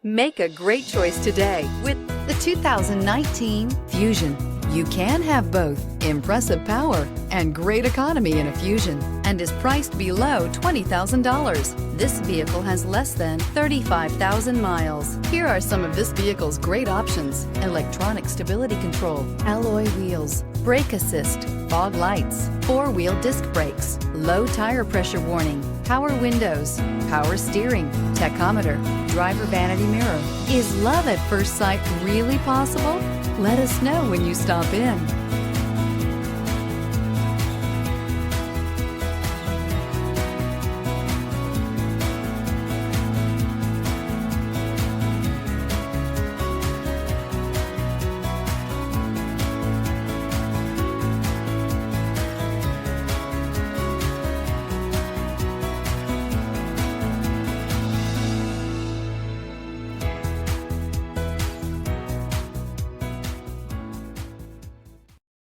Make a great choice today with the 2019 Fusion. You can have both impressive power and great economy in a Fusion, and is priced below $20,000. This vehicle has less than 35,000 miles. Here are some of this vehicle's great options: electronic stability control, alloy wheels, brake assist, fog lights, four-wheel disc brakes, low tire pressure warning, power windows, power steering, tachometer, driver vanity mirror. Is love at first sight really possible? Let us know when you stop in.